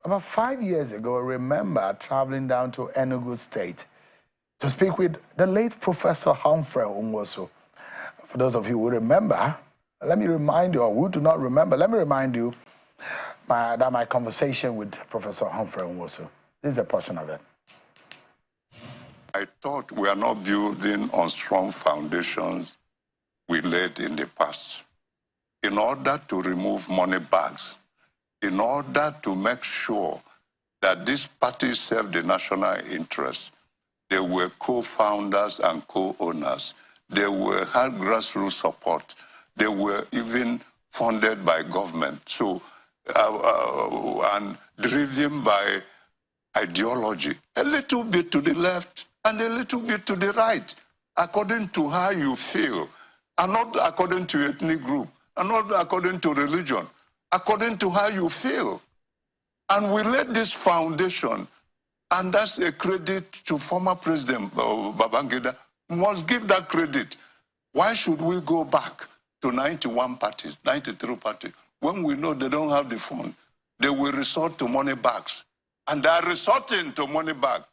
about 5 years ago, I remember traveling down to Enugu State to speak with the late Professor Humphrey Nwosu. For those of you who remember, let me remind you, or who do not remember, let me remind you that my conversation with Professor Humphrey Nwosu. This is a portion of it. I thought we are not building on strong foundations we laid in the past. In order to remove money bags, in order to make sure that these parties serve the national interest, they were co-founders and co-owners. They had grassroots support. They were even funded by government. So, and driven by ideology, a little bit to the left and a little bit to the right, according to how you feel, and not according to ethnic group, and not according to religion, according to how you feel. And we laid this foundation, and that's a credit to former President Babangida. We must give that credit. Why should we go back to 91 parties, 93 parties, when we know they don't have the fund? They will resort to money bags. And they are resorting to money bags.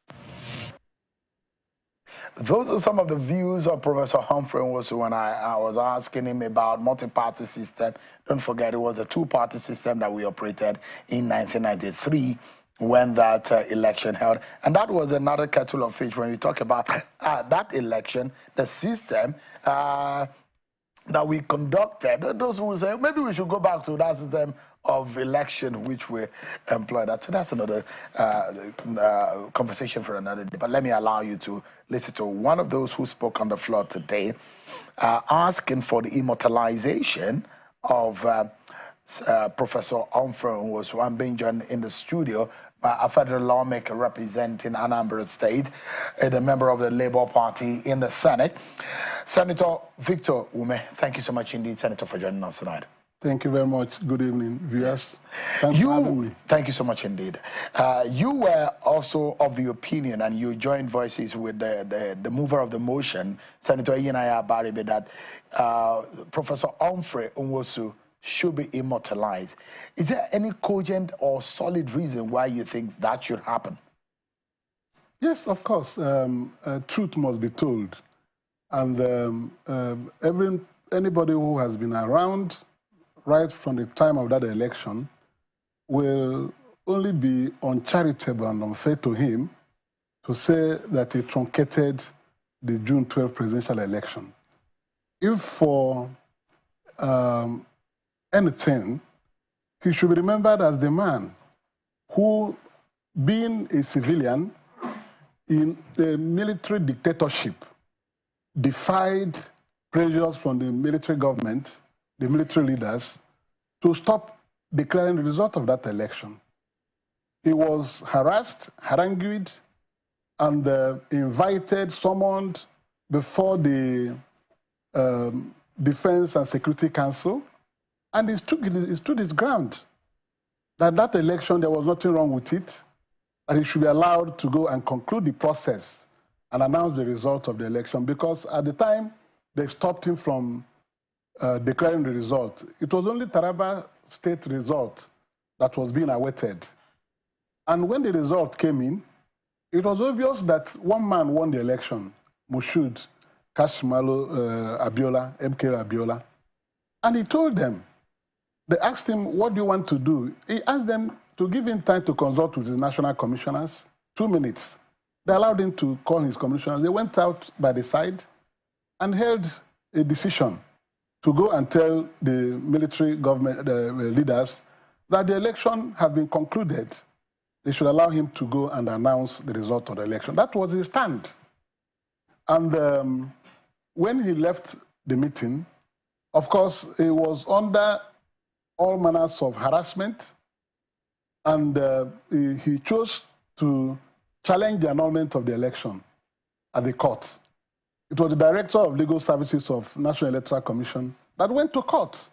Those are some of the views of Professor Humphrey Nwosu when I was asking him about multi-party system. Don't forget, it was a two-party system that we operated in 1993 when that election held. And that was another kettle of fish when we talk about that election, the system that we conducted. Those who say, maybe we should go back to that system of election which we employed. So that's another conversation for another day. But let me allow you to listen to one of those who spoke on the floor today, asking for the immortalization of Professor Humphrey Nwosu. I'm being joined in the studio by a federal lawmaker representing Anambra State, the member of the Labour Party in the Senate, Senator Victor Umeh. Thank you so much indeed, Senator, for joining us tonight. Thank you very much. Good evening, viewers. Thanks for having me. Thank you so much indeed. You were also of the opinion, and you joined voices with the mover of the motion, Senator Iyinaya Baribe, that Professor Humphrey Nwosu should be immortalized. Is there any cogent or solid reason why you think that should happen? Yes, of course. Truth must be told. And anybody who has been around right from the time of that election will only be uncharitable and unfair to him to say that he truncated the June 12 presidential election. If for anything, he should be remembered as the man who, being a civilian in a military dictatorship, defied pressures from the military government, the military leaders, to stop declaring the result of that election. He was harassed, harangued, and invited, summoned before the Defense and Security Council, and he stood his ground that that election, there was nothing wrong with it, and he should be allowed to go and conclude the process and announce the result of the election, because at the time they stopped him from declaring the result. It was only Taraba State result that was being awaited. And when the result came in, it was obvious that one man won the election, Moshood Kashimalo Abiola, MK Abiola. And he told them, they asked him, what do you want to do? He asked them to give him time to consult with the national commissioners, 2 minutes. They allowed him to call his commissioners. They went out by the side and held a decision to go and tell the military government leaders that the election has been concluded. They should allow him to go and announce the result of the election. That was his stand. And when he left the meeting, of course, he was under all manners of harassment, and he chose to challenge the annulment of the election at the court. It was the Director of Legal Services of National Electoral Commission that went to court.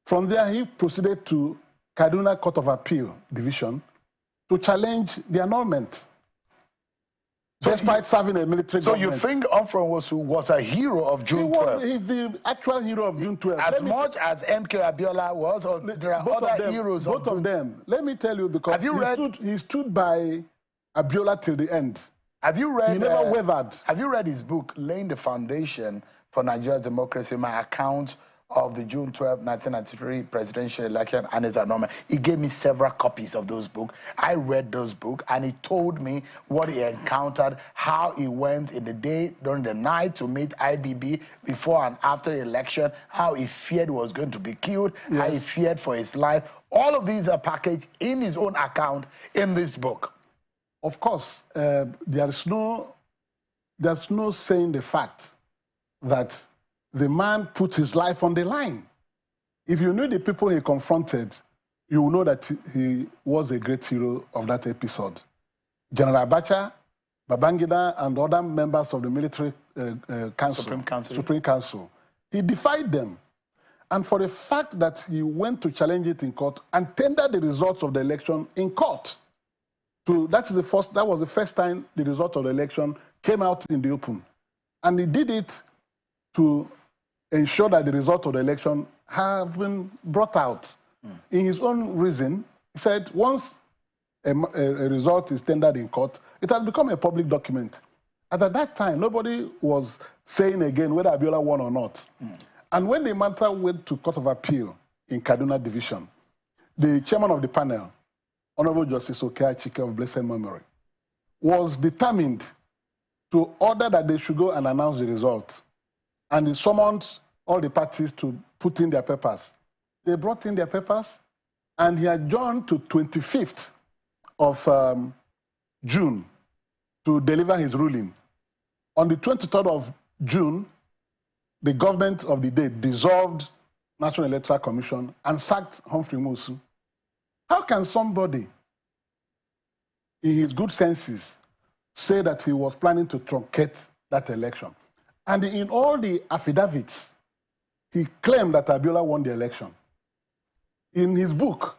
From there, he proceeded to Kaduna Court of Appeal Division to challenge the annulment. despite serving a military government. So you think Humphrey Nwosu was a hero of June 12th? He's the actual hero of June 12th. As much as MK Abiola was, or there are other heroes of June. Both of them. Let me tell you, because he stood by Abiola till the end. Have you read? He never wavered. Have you read his book, Laying the Foundation for Nigeria's Democracy, my account of the June 12, 1993 presidential election and its annulment? He gave me several copies of those books. I read those books, and he told me what he encountered, how he went in the day, during the night to meet IBB before and after the election, how he feared he was going to be killed, how he feared for his life. All of these are packaged in his own account in this book. Of course, there's no saying the fact that the man put his life on the line. If you knew the people he confronted, you will know that he was a great hero of that episode. General Abacha, Babangida, and other members of the military Supreme Council, he defied them. And for the fact that he went to challenge it in court and tendered the results of the election in court, that was the first time the result of the election came out in the open. And he did it to ensure that the result of the election have been brought out. In his own reason, he said once a result is tendered in court, it has become a public document. And at that time, nobody was saying again whether Abiola won or not. And when the matter went to Court of Appeal in Kaduna Division, the chairman of the panel, Honorable Justice Okea Chike of blessed memory, was determined to order that they should go and announce the result. And he summoned all the parties to put in their papers. They brought in their papers, and he adjourned to 25th of June to deliver his ruling. On the 23rd of June, the government of the day dissolved National Electoral Commission and sacked Humphrey Nwosu. How can somebody, in his good senses, say that he was planning to truncate that election? And in all the affidavits, he claimed that Abiola won the election. In his book,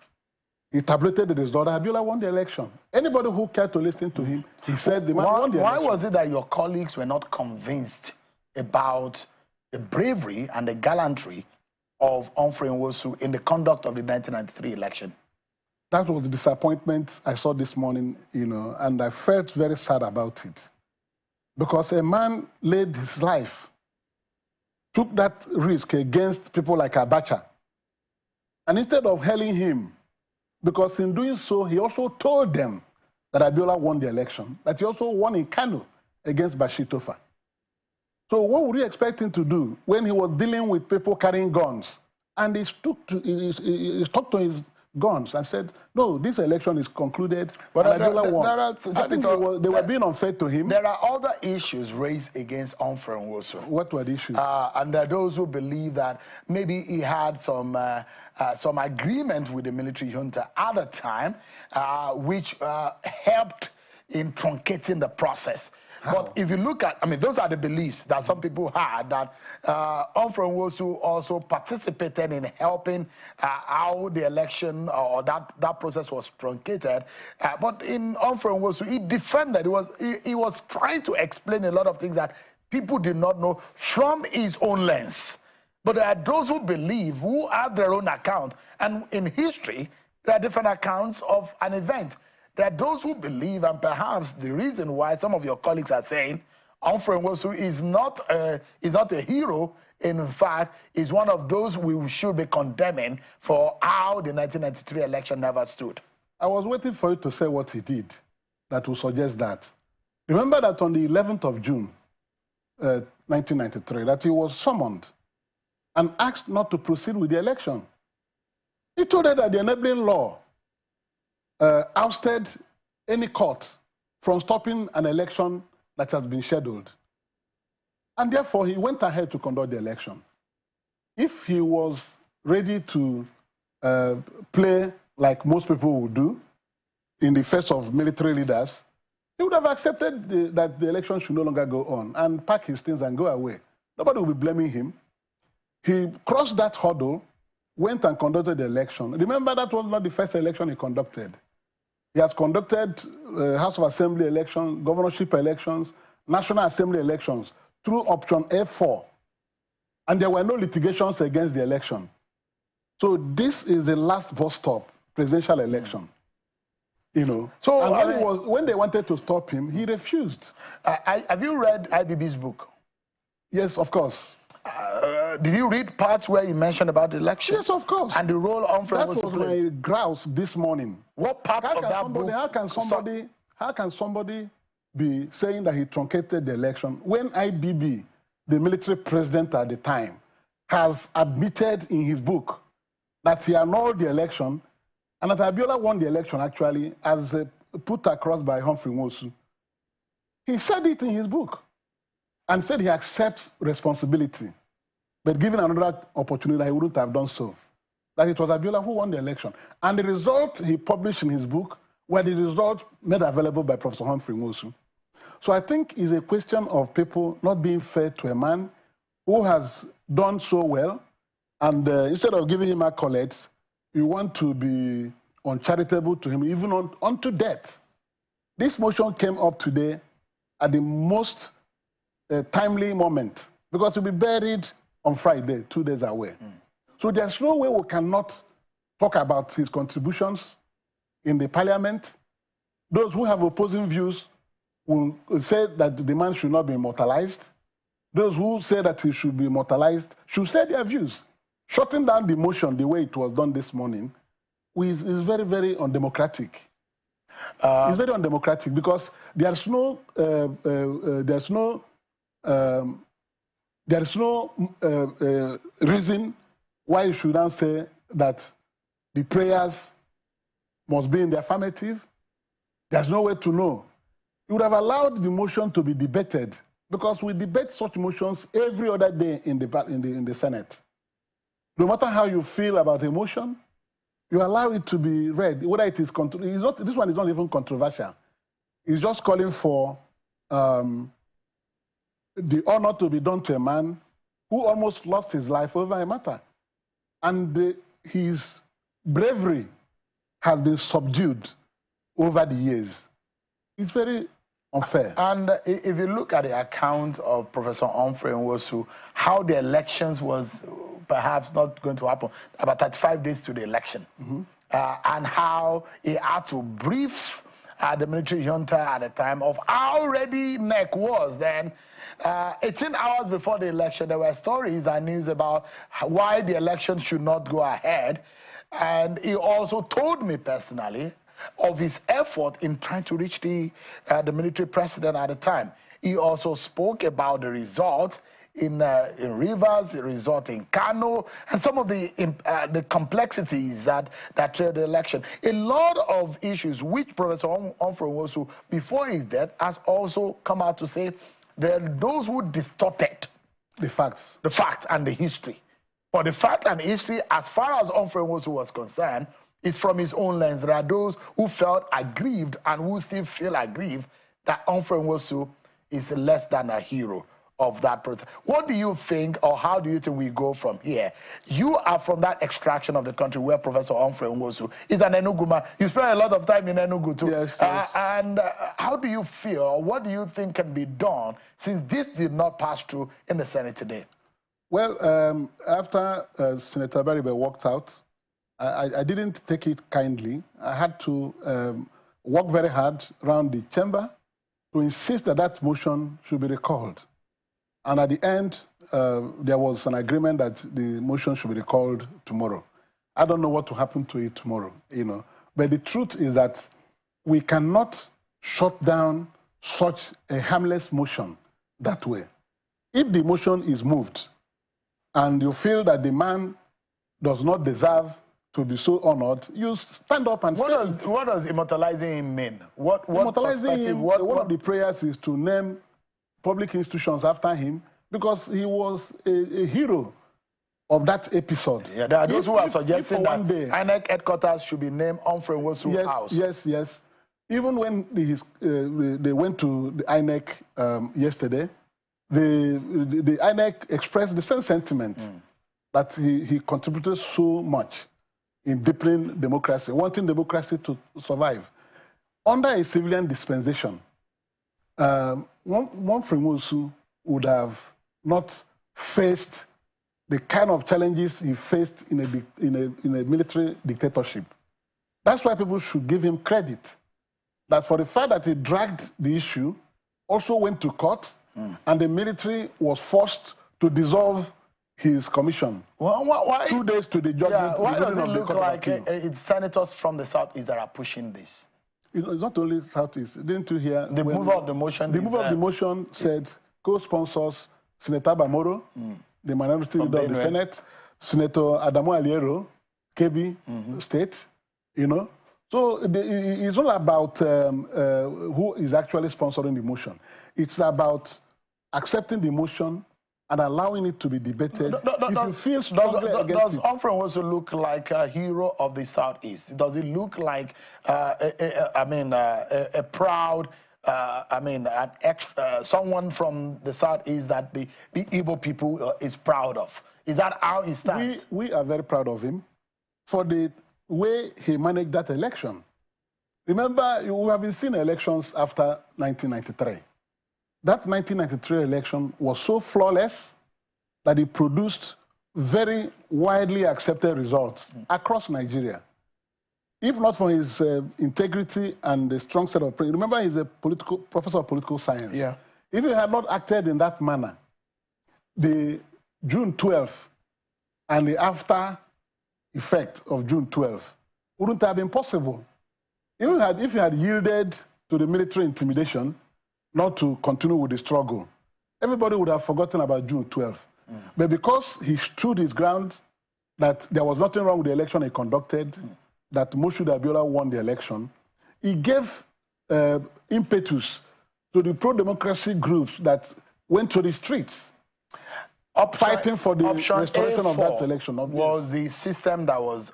he tabulated the result that Abiola won the election. Anybody who cared to listen to him, he said the man won the election. Why was it that your colleagues were not convinced about the bravery and the gallantry of Humphrey Nwosu in the conduct of the 1993 election? That was the disappointment I saw this morning, and I felt very sad about it. Because a man laid his life, took that risk against people like Abacha. And instead of hailing him, because in doing so, he also told them that Abiola won the election, that he also won in Kano against Bashir Tofa. So what would you expect him to do when he was dealing with people carrying guns? And he stuck to his guns and said, no, this election is concluded, but Abiola won. I think they were being unfair to him. There are other issues raised against Humphrey Nwosu. What were the issues? And there are those who believe that maybe he had some agreement with the military junta at the time, which helped in truncating the process. How? But if you look at, those are the beliefs that some people had, that Humphrey Nwosu also participated in helping how the election or that process was truncated. But in Humphrey Nwosu, he defended, he was trying to explain a lot of things that people did not know from his own lens. But there are those who believe, who have their own account. And in history, there are different accounts of an event. There are those who believe, and perhaps the reason why some of your colleagues are saying Humphrey Nwosu is not a hero, in fact, is one of those we should be condemning for how the 1993 election never stood. I was waiting for you to say what he did that will suggest that. Remember that on the 11th of June, 1993, that he was summoned and asked not to proceed with the election. He told her that the enabling law ousted any court from stopping an election that has been scheduled. And therefore, he went ahead to conduct the election. If he was ready to play like most people would do in the face of military leaders, he would have accepted that the election should no longer go on and pack his things and go away. Nobody will be blaming him. He crossed that hurdle, went and conducted the election. Remember, that was not the first election he conducted. He has conducted House of Assembly elections, governorship elections, National Assembly elections through option A4. And there were no litigations against the election. So this is the last bus stop presidential election. You know, so and when they wanted to stop him, he refused. Have you read IBB's book? Yes, of course. Did you read parts where he mentioned about the election? Yes, of course. And the role Humphrey was to play? That was my grouse this morning. What part of that book? How can somebody be saying that he truncated the election when IBB, the military president at the time, has admitted in his book that he annulled the election and that Abiola won the election actually as put across by Humphrey Nwosu? He said it in his book and said he accepts responsibility. But given another opportunity, he wouldn't have done so. That it was Abiola who won the election. And the result he published in his book were the results made available by Professor Humphrey Nwosu. So I think it's a question of people not being fair to a man who has done so well, and instead of giving him accolades, you want to be uncharitable to him, even unto death. This motion came up today at the most timely moment, because he'll be buried on Friday, 2 days away. So there's no way we cannot talk about his contributions in the parliament. Those who have opposing views will say that the man should not be immortalized. Those who say that he should be immortalized should say their views. Shutting down the motion the way it was done this morning is very, very undemocratic. It's very undemocratic because there's no reason why you should now say that the prayers must be in the affirmative. There's no way to know. You would have allowed the motion to be debated, because we debate such motions every other day in the Senate. No matter how you feel about a motion, you allow it to be read. Whether it is this one is not even controversial. It's just calling for the honor to be done to a man who almost lost his life over a matter. And his bravery has been subdued over the years. It's very unfair. And if you look at the account of Professor Humphrey Nwosu, how the elections was perhaps not going to happen, about 35 days to the election, and how he had to brief the military junta at the time of how ready NEC was then. 18 hours before the election, there were stories and news about why the election should not go ahead. And he also told me personally of his effort in trying to reach the military president at the time. He also spoke about the result in Rivers, the result in Kano, and some of the complexities that trailed the election. A lot of issues which Professor Humphrey Nwosu, before his death, has also come out to say there are those who distorted the facts and the history. But the fact and history, as far as Humphrey Nwosu was concerned, is from his own lens. There are those who felt aggrieved and who still feel aggrieved that Humphrey Nwosu is less than a hero of that process. What do you think, or how do you think we go from here? You are from that extraction of the country where Professor Humphrey Nwosu is an Enugu man. You spend a lot of time in Enugu too. Yes, yes. And how do you feel, or what do you think can be done since this did not pass through in the Senate today? Well, after Senator Baribe walked out, I didn't take it kindly. I had to work very hard around the chamber to insist that that motion should be recalled. And at the end, there was an agreement that the motion should be recalled tomorrow. I don't know what will happen to it tomorrow, you know. But the truth is that we cannot shut down such a harmless motion that way. If the motion is moved and you feel that the man does not deserve to be so honored, you stand up and say it. What does immortalizing him mean? Immortalizing him, one of the prayers is to name public institutions after him, because he was a hero of that episode. Yeah, there are those who are suggesting that INEC headquarters should be named Humphrey Nwosu House. Yes. Even when they went to the INEC yesterday, the INEC expressed the same sentiment that he contributed so much in deepening democracy, wanting democracy to survive. Under a civilian dispensation, Humphrey Nwosu would have not faced the kind of challenges he faced in a military dictatorship. That's why people should give him credit. That for the fact that he dragged the issue, also went to court, and the military was forced to dissolve his commission. Well, why, 2 days to the judgment. Yeah, why does it look like it's senators from the Southeast that are pushing this? It's not only Southeast. Didn't you hear? The mover of the motion. The mover of the motion said co-sponsors Senator Bamoro, the minority leader of the Senate, Senator Adamu Aliero, KB State, you know. So it's all about who is actually sponsoring the motion. It's about accepting the motion and allowing it to be debated. If you feel strongly against it. Does Humphrey also look like a hero of the Southeast? Does it look like, a proud, someone from the Southeast that the Igbo people is proud of? Is that how he stands? We are very proud of him for the way he managed that election. Remember, we have been seeing elections after 1993. That 1993 election was so flawless that it produced very widely accepted results across Nigeria. If not for his integrity and the strong set of... Remember, he's a professor of political science. Yeah. If he had not acted in that manner, the June 12th and the after effect of June 12th wouldn't have been possible. Even if he had yielded to the military intimidation, not to continue with the struggle, everybody would have forgotten about June 12th. But because he stood his ground, that there was nothing wrong with the election he conducted, that Moshood Abiola won the election, he gave impetus to the pro-democracy groups that went to the streets, fighting for the restoration of that election. Was the system that was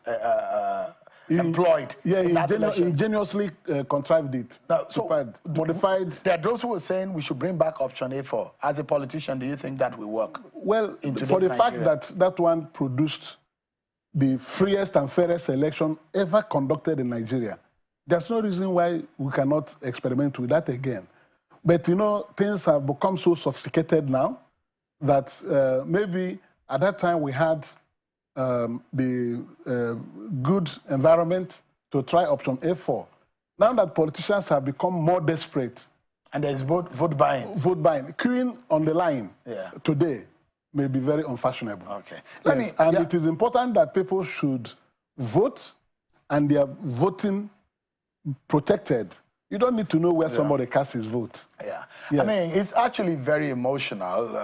employed. Yeah, he ingeniously contrived it. Now, so modified. There are those who are saying we should bring back option A4. As a politician, do you think that will work? Well, for the fact that that one produced the freest and fairest election ever conducted in Nigeria, there's no reason why we cannot experiment with that again. But, you know, things have become so sophisticated now that maybe at that time we had the good environment to try option A4. Now that politicians have become more desperate. And there's vote buying. Vote buying. Queuing on the line today may be very unfashionable. Okay. It is important that people should vote and their voting protected. You don't need to know where somebody casts his vote. Yeah. Yes. I mean, it's actually very emotional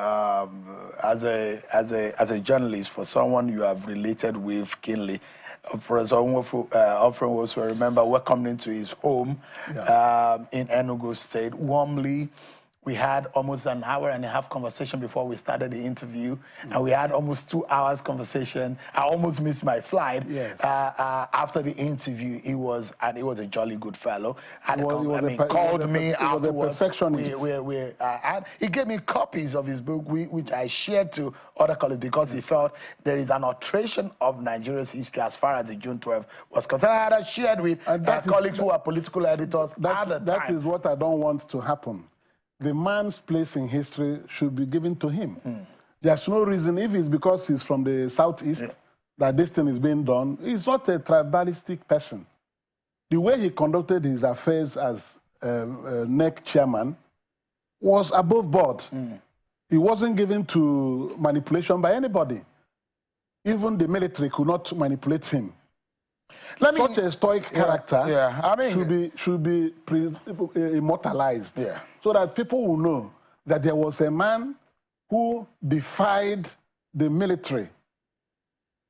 as a journalist, for someone you have related with keenly. Professor Humphrey Nwosu, I remember welcoming to his home in Enugu State warmly. We had almost an hour and a half conversation before we started the interview, and we had almost 2 hours conversation. I almost missed my flight. Yes. After the interview, he was a jolly good fellow. Called me afterwards. He gave me copies of his book, which I shared to other colleagues because he felt there is an alteration of Nigeria's history as far as the June 12th was concerned. I had shared with colleagues who are political editors at the time. That is what I don't want to happen. The man's place in history should be given to him. There's no reason, if it's because he's from the Southeast, that this thing is being done. He's not a tribalistic person. The way he conducted his affairs as NEC chairman was above board. He wasn't given to manipulation by anybody. Even the military could not manipulate him. Such a stoic character should be immortalized, so that people will know that there was a man who defied the military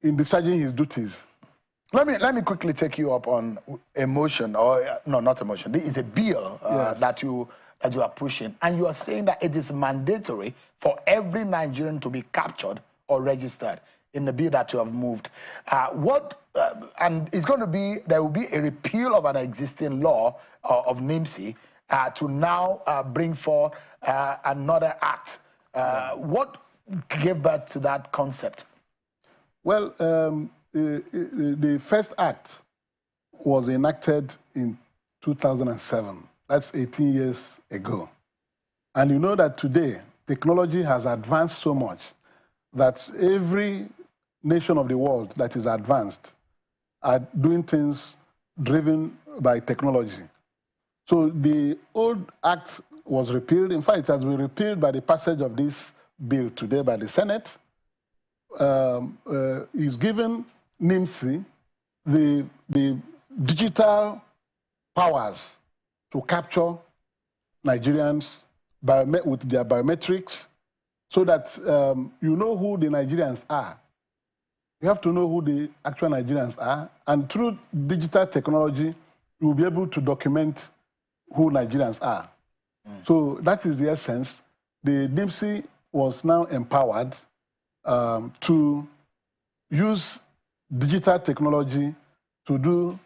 in discharging his duties. Let me quickly take you up on emotion, or no, not emotion. This is a bill that you are pushing, and you are saying that it is mandatory for every Nigerian to be captured or registered in the bill that you have moved. And it's going to be, there will be a repeal of an existing law of NIMSI to now bring forth another act. What gave birth to that concept? Well, the first act was enacted in 2007. That's 18 years ago. And you know that today, technology has advanced so much that every nation of the world that is advanced are doing things driven by technology. So the old act was repealed. In fact, it has been repealed by the passage of this bill today by the Senate. Is given NIMC the digital powers to capture Nigerians with their biometrics, so that you know who the Nigerians are. You have to know who the actual Nigerians are, and through digital technology, you will be able to document who Nigerians are. So that is the essence. The NIMC was now empowered to use digital technology to do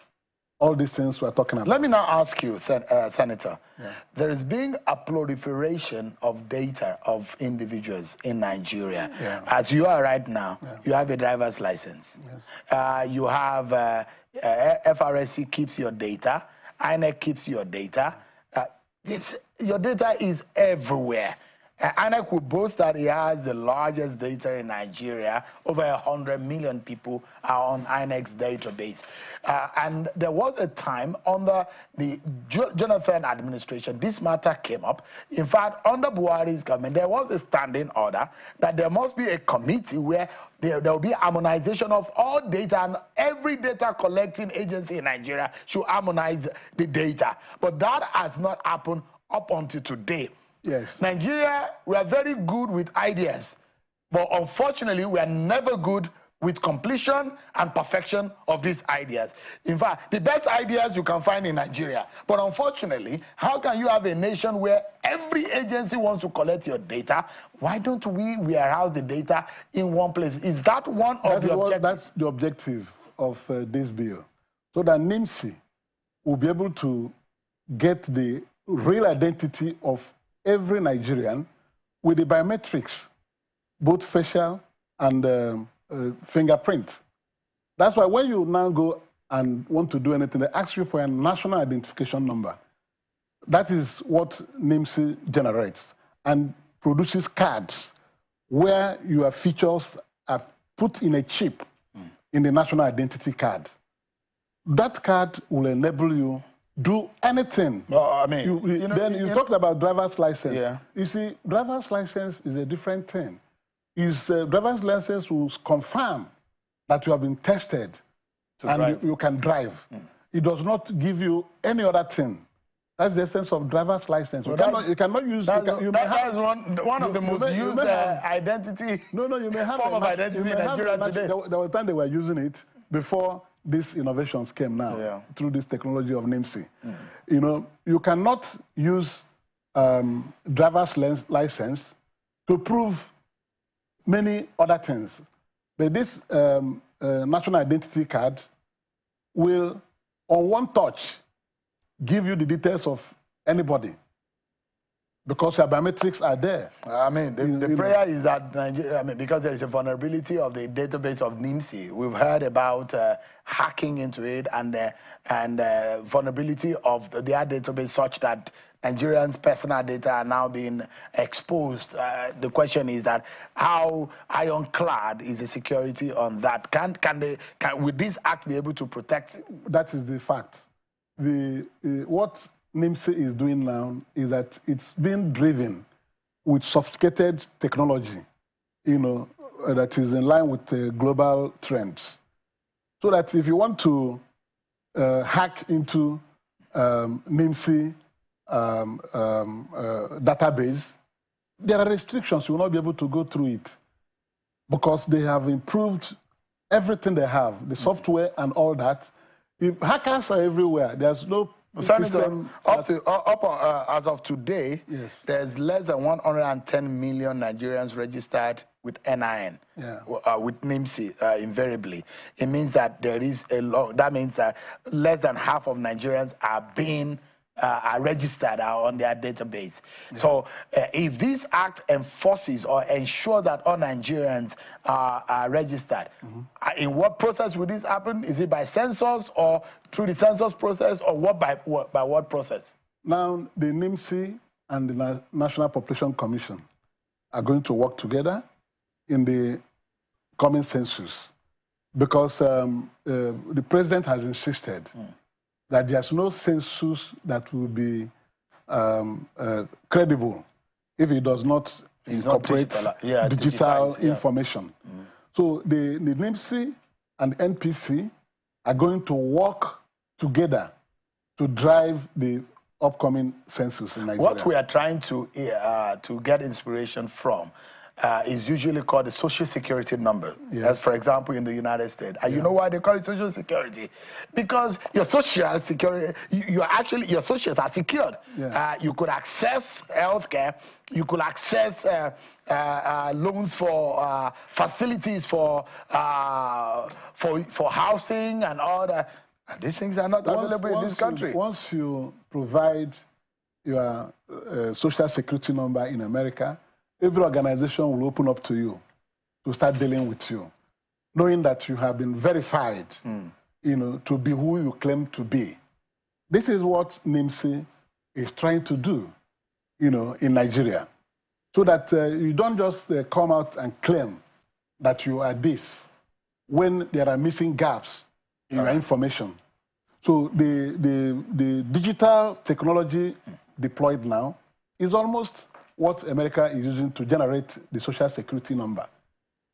all these things we're talking about. Let me now ask you, Senator. Yeah. There is being a proliferation of data of individuals in Nigeria. Yeah. As you are right now, yeah. You have a driver's license. Yes. You have FRSC keeps your data. INEC keeps your data. Your data is everywhere. INEC will boast that it has the largest data in Nigeria. Over 100 million people are on INEC's database. And there was a time under the Jonathan administration, this matter came up. In fact, under Buhari's government, there was a standing order that there must be a committee where there will be harmonization of all data, and every data collecting agency in Nigeria should harmonize the data. But that has not happened up until today. Yes. Nigeria, we are very good with ideas, but unfortunately, we are never good with completion and perfection of these ideas. In fact, the best ideas you can find in Nigeria. But unfortunately, how can you have a nation where every agency wants to collect your data? Why don't we warehouse the data in one place? Is that one of the objectives? That's the objective of this bill. So that NIMC will be able to get the real identity of every Nigerian with the biometrics, both facial and fingerprint. That's why when you now go and want to do anything, they ask you for a national identification number. That is what NIMC generates and produces cards where your features are put in a chip in the national identity card. That card will enable you do anything. Well, I mean, you talked about driver's license. Yeah. You see, driver's license is a different thing. Driver's license will confirm that you have been tested and you can drive. It does not give you any other thing. That's the essence of driver's license. Well, you cannot use. That's one of the most used identity. No, you may have form of identity in Nigeria today. There was a time they were using it before these innovations came now through this technology of NIMC. You know, you cannot use driver's license to prove many other things. But this national identity card will, on one touch, give you the details of anybody, because your biometrics are there. I mean, the prayer is that Nigeria, because there is a vulnerability of the database of NIMC. We've heard about hacking into it and vulnerability of their database such that Nigerians' personal data are now being exposed. The question is that how ironclad is the security on that? Will this act be able to protect? That is the fact. What NIMC is doing now is that it's being driven with sophisticated technology, that is in line with global trends. So that if you want to hack into NIMC database, there are restrictions. You will not be able to go through it because they have improved everything they have, the software and all that. If hackers are everywhere, there's no system. As of today, yes, there's less than 110 million Nigerians registered with NIN, with NIMC invariably. It means that there is that means that less than half of Nigerians are being are registered on their database. Yeah. So if this act enforces or ensures that all Nigerians are registered, in what process will this happen? Is it by census or through the census process, or by what process? Now, the NIMC and the National Population Commission are going to work together in the coming census, because the president has insisted that there's no census that will be credible if it does not incorporate digital information. So the NIMC and NPC are going to work together to drive the upcoming census in Nigeria. What we are trying to get inspiration from is usually called the Social Security number. Yes. As for example, in the United States. And you know why they call it Social Security? Because your Social Security, your socials are secured. Yeah. You could access healthcare. You could access loans for facilities for housing and all that. And these things are not available in this country. Once you provide your Social Security number in America, every organization will open up to you to start dealing with you, knowing that you have been verified, to be who you claim to be. This is what NIMC is trying to do, in Nigeria, so that you don't just come out and claim that you are this when there are missing gaps in your information. So the digital technology deployed now is almost what America is using to generate the Social Security number.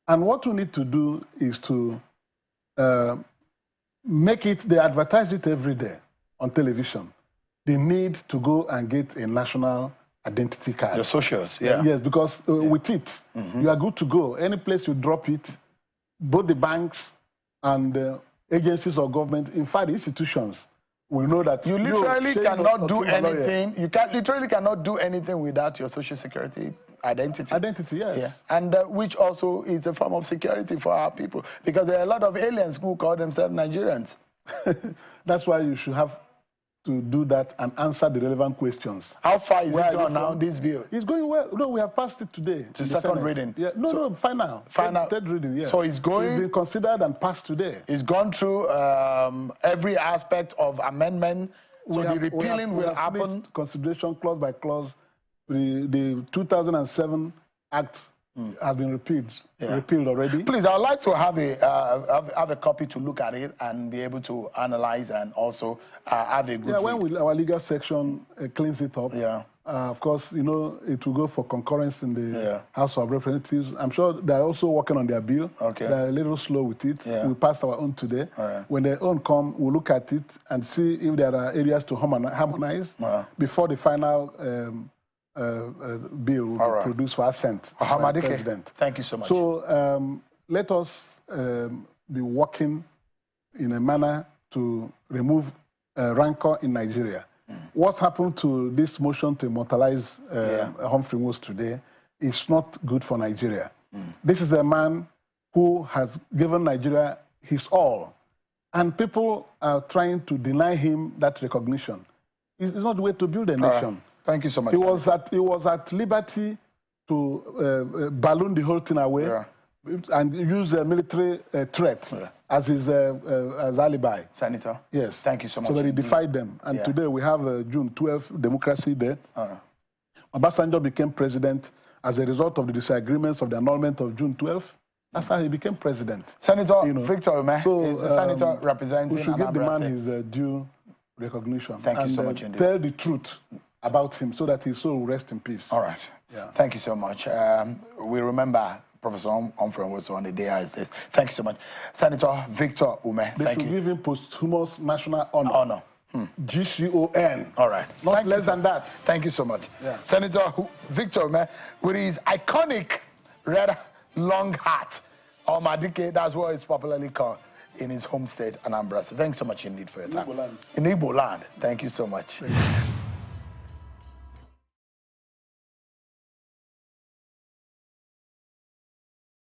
And what we need to do is to make it, they advertise it every day on television. They need to go and get a national identity card. Your socials, yeah. Yes, because with it, you are good to go. Any place you drop it, both the banks and agencies of government, in fact, institutions, we know that you literally cannot do anything. You literally cannot do anything without your Social Security identity. Identity, yes. Yeah. And which also is a form of security for our people, because there are a lot of aliens who call themselves Nigerians. That's why you should have to do that and answer the relevant questions. How far is it gone now, this bill? It's going well. No, we have passed it today. To second reading? Yeah. No, final. Third reading, yeah. So it's going... It's been considered and passed today. It's gone through every aspect of amendment. So the repealing will happen. Consideration clause by clause. The 2007 Act has been repealed already. Please, I would like to have a copy to look at it and be able to analyze and also have a good read. When our legal section cleans it up, of course, it will go for concurrence in the House of Representatives. I'm sure they're also working on their bill. Okay. They're a little slow with it. Yeah. We passed our own today. Right. When their own come, we'll look at it and see if there are areas to harmonize before the final bill will be produced for assent by the President. Thank you so much. So let us be working in a manner to remove rancor in Nigeria. What happened to this motion to immortalize Humphrey Nwosu today is not good for Nigeria. This is a man who has given Nigeria his all, and people are trying to deny him that recognition. It's not the way to build a nation. Thank you so much. He was at liberty to balloon the whole thing away and use a military threat as his as alibi. Senator. Yes. Thank you so much. So that he defied them. And today we have June 12th, Democracy Day. Obasanjo became president as a result of the disagreements of the annulment of June 12th. That's how he became president. Senator Victor Umeh is a senator representing we should give the man his due recognition. Thank you so much indeed. Tell the truth about him so that his soul will rest in peace. All right. Yeah. Thank you so much. We remember Professor Humphrey Nwosu on the day as this. Thank you so much. Senator Victor Umeh. They should give him posthumous national honor. GCON. All right. Not less than that. Thank you so much. Yeah. Senator Victor Umeh with his iconic red long hat, or Madike, that's what it's popularly called in his home state, Anambra. So thanks so much indeed for your time. In Igbo land. In Igbo land. Thank you so much.